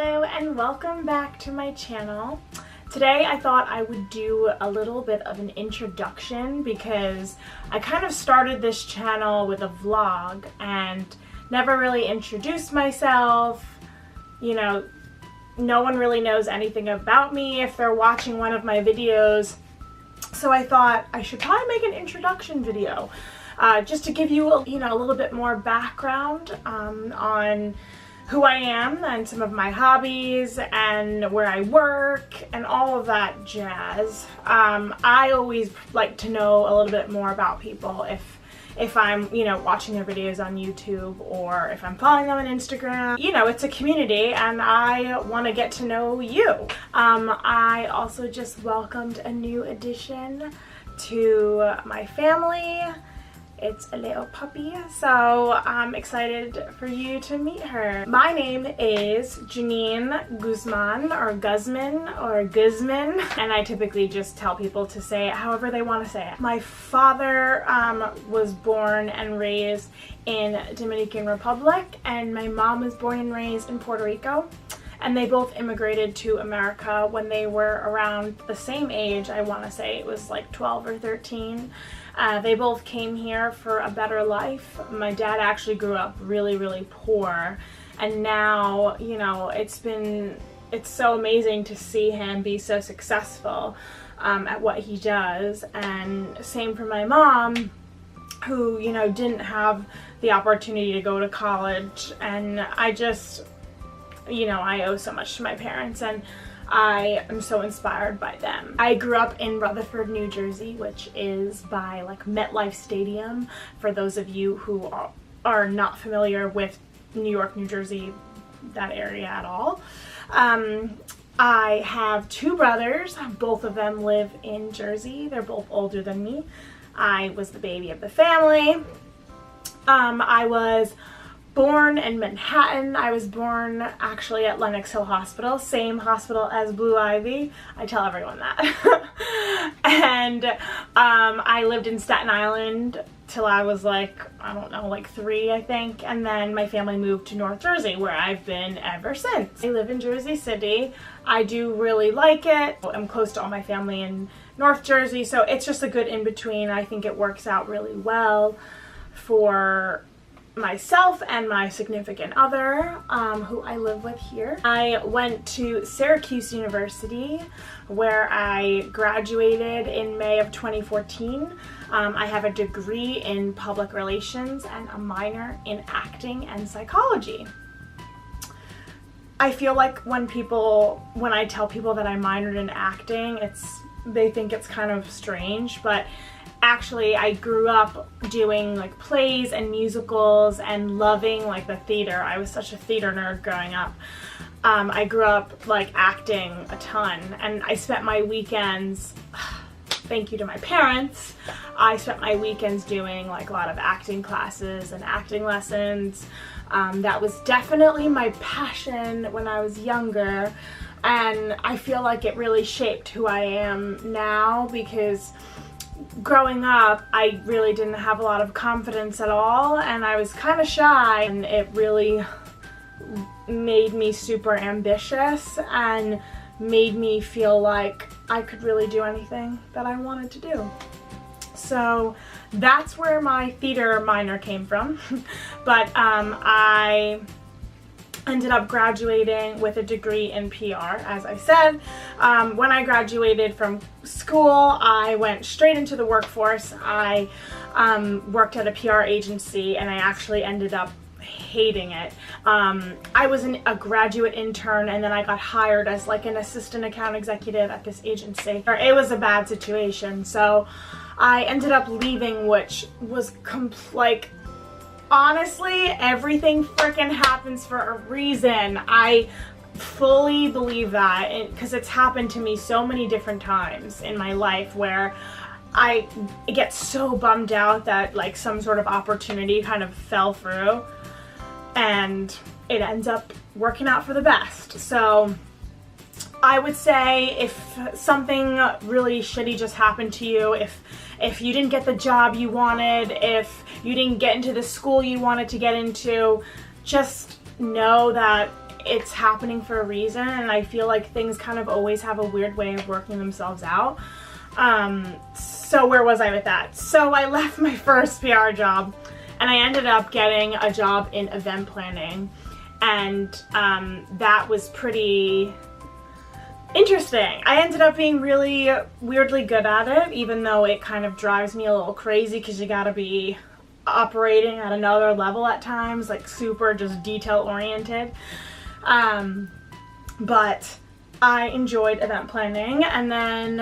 Hello and welcome back to my channel. Today I thought I would do a little bit of an introduction because I kind of started this channel with a vlog and never really introduced myself. You know, no one really knows anything about me if they're watching one of my videos. So I thought I should probably make an introduction video just to give you, a little bit more background on who I am and some of my hobbies and where I work and all of that jazz. I always like to know a little bit more about people if I'm, watching their videos on YouTube or if I'm following them on Instagram. It's a community and I want to get to know you. I also just welcomed a new addition to my family. It's a little puppy, so I'm excited for you to meet her. My name is Janine Guzman, or Guzman, or Guzman, and I typically just tell people to say it however they want to say it. My father was born and raised in Dominican Republic, and my mom was born and raised in Puerto Rico. And they both immigrated to America when they were around the same age. I want to say it was like 12 or 13. They both came here for a better life. My dad actually grew up really, really poor. And now, it's so amazing to see him be so successful at what he does. And same for my mom, who, didn't have the opportunity to go to college. And I just... I owe so much to my parents and I am so inspired by them. I grew up in Rutherford, New Jersey, which is by like MetLife Stadium, for those of you who are not familiar with New York, New Jersey, that area at all. I have two brothers. Both of them live in Jersey. They're both older than me. I was the baby of the family. I was born in Manhattan. I was born actually at Lenox Hill Hospital, same hospital as Blue Ivy. I tell everyone that. And I lived in Staten Island till I was like 3, I think. And then my family moved to North Jersey, where I've been ever since. I live in Jersey City. I do really like it. I'm close to all my family in North Jersey, so it's just a good in-between. I think it works out really well for myself and my significant other, who I live with here. I went to Syracuse University, where I graduated in May of 2014. I have a degree in public relations and a minor in acting and psychology. I feel like when I tell people that I minored in acting, they think it's kind of strange, but actually, I grew up doing like plays and musicals and loving like the theater. I was such a theater nerd growing up. I grew up like acting a ton, and I spent my weekends, thank you to my parents, I spent my weekends doing like a lot of acting classes and acting lessons. That was definitely my passion when I was younger, and I feel like it really shaped who I am now, because growing up, I really didn't have a lot of confidence at all, and I was kind of shy, and it really made me super ambitious and made me feel like I could really do anything that I wanted to do. So that's where my theater minor came from. But I ended up graduating with a degree in PR, as I said. When I graduated from school, I went straight into the workforce. I worked at a PR agency, and I actually ended up hating it. I was a graduate intern, and then I got hired as like an assistant account executive at this agency. It was a bad situation, so I ended up leaving, which was honestly, everything freaking happens for a reason. I fully believe that, because it's happened to me so many different times in my life where I get so bummed out that like some sort of opportunity kind of fell through, and it ends up working out for the best. So I would say if something really shitty just happened to you, if you didn't get the job you wanted, if you didn't get into the school you wanted to get into, just know that it's happening for a reason, and I feel like things kind of always have a weird way of working themselves out. So where was I with that? So I left my first PR job and I ended up getting a job in event planning, and that was pretty interesting. I ended up being really weirdly good at it, even though it kind of drives me a little crazy because you gotta be operating at another level at times, like super just detail oriented. But I enjoyed event planning, and then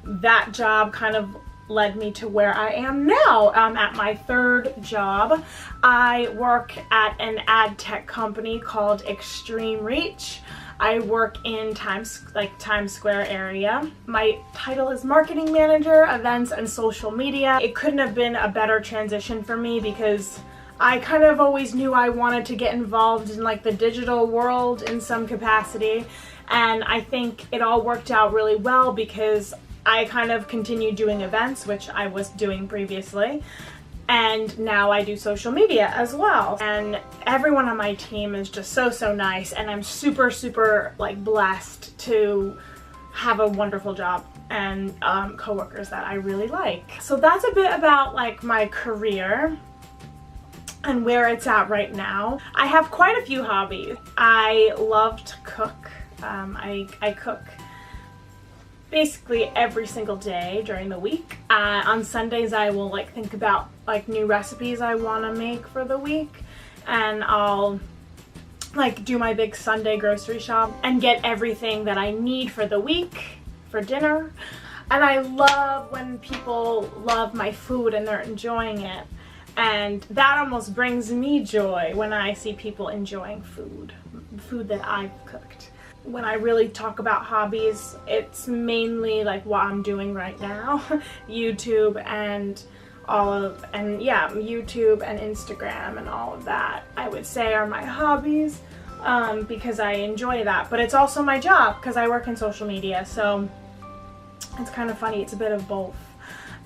that job kind of led me to where I am now. At my third job, I work at an ad tech company called Extreme Reach. I work in Times Square area. My title is Marketing Manager, Events and Social Media. It couldn't have been a better transition for me because I kind of always knew I wanted to get involved in like the digital world in some capacity, and I think it all worked out really well because I kind of continued doing events, which I was doing previously, and now I do social media as well. And everyone on my team is just so nice, and I'm super like blessed to have a wonderful job and coworkers that I really like. So that's a bit about like my career and where it's at right now. I have quite a few hobbies. I love to cook. I cook basically every single day during the week. On Sundays I will like think about like new recipes I want to make for the week, and I'll like do my big Sunday grocery shop and get everything that I need for the week for dinner. And I love when people love my food and they're enjoying it, and that almost brings me joy when I see people enjoying food that I've cooked. When I really talk about hobbies, it's mainly like what I'm doing right now. YouTube and YouTube and Instagram and all of that, I would say, are my hobbies, because I enjoy that. But it's also my job because I work in social media, so it's kind of funny. It's a bit of both.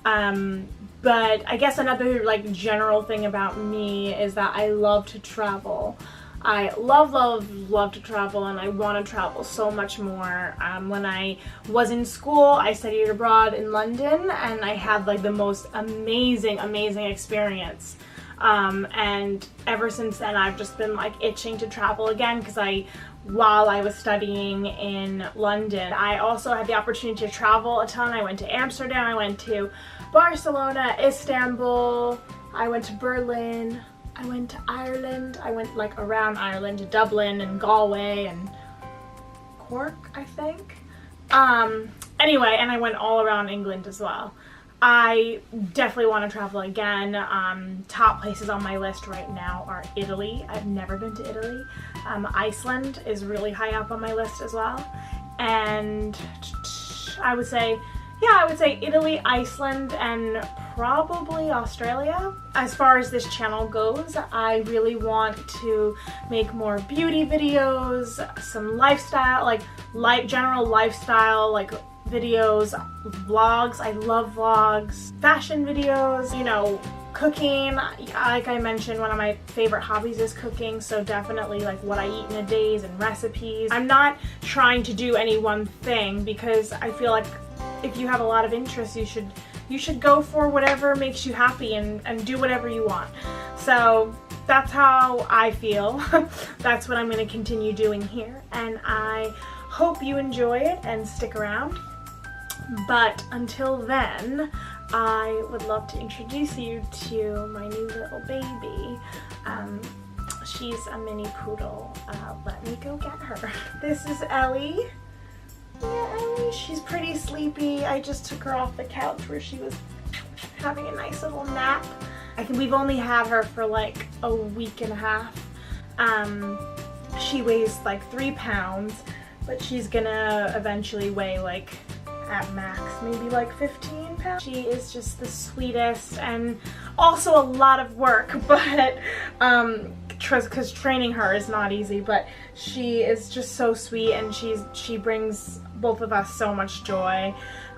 But I guess another like general thing about me is that I love to travel. I love to travel, and I want to travel so much more. When I was in school, I studied abroad in London, and I had like the most amazing experience. And ever since then, I've just been like itching to travel again, because while I was studying in London, I also had the opportunity to travel a ton. I went to Amsterdam, I went to Barcelona, Istanbul, I went to Berlin, I went to Ireland. I went like around Ireland to Dublin and Galway and Cork, I think. Anyway, and I went all around England as well. I definitely want to travel again. Top places on my list right now are Italy. I've never been to Italy. Iceland is really high up on my list as well. And I would say Italy, Iceland, and probably Australia. As far as this channel goes, I really want to make more beauty videos, some lifestyle, general lifestyle, like videos, vlogs. I love vlogs, fashion videos, you know, cooking. Like I mentioned, one of my favorite hobbies is cooking, so definitely like what I eat in a day and recipes. I'm not trying to do any one thing, because I feel like if you have a lot of interests, you should go for whatever makes you happy and do whatever you want. So that's how I feel. That's what I'm going to continue doing here, and I hope you enjoy it and stick around. But until then, I would love to introduce you to my new little baby. She's a mini poodle. Let me go get her. This is Ellie. Yeah, Ellie, she's pretty sleepy. I just took her off the couch where she was having a nice little nap. I think we've only had her for like a week and a half. She weighs like 3 pounds, but she's gonna eventually weigh like at max maybe like 15 pounds. She is just the sweetest, and also a lot of work, but because training her is not easy, but she is just so sweet, and she brings both of us so much joy,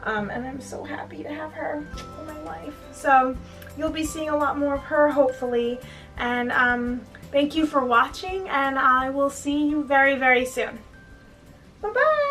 and I'm so happy to have her in my life. So you'll be seeing a lot more of her, hopefully, and Thank you for watching, and I will see you very, very soon. Bye-bye!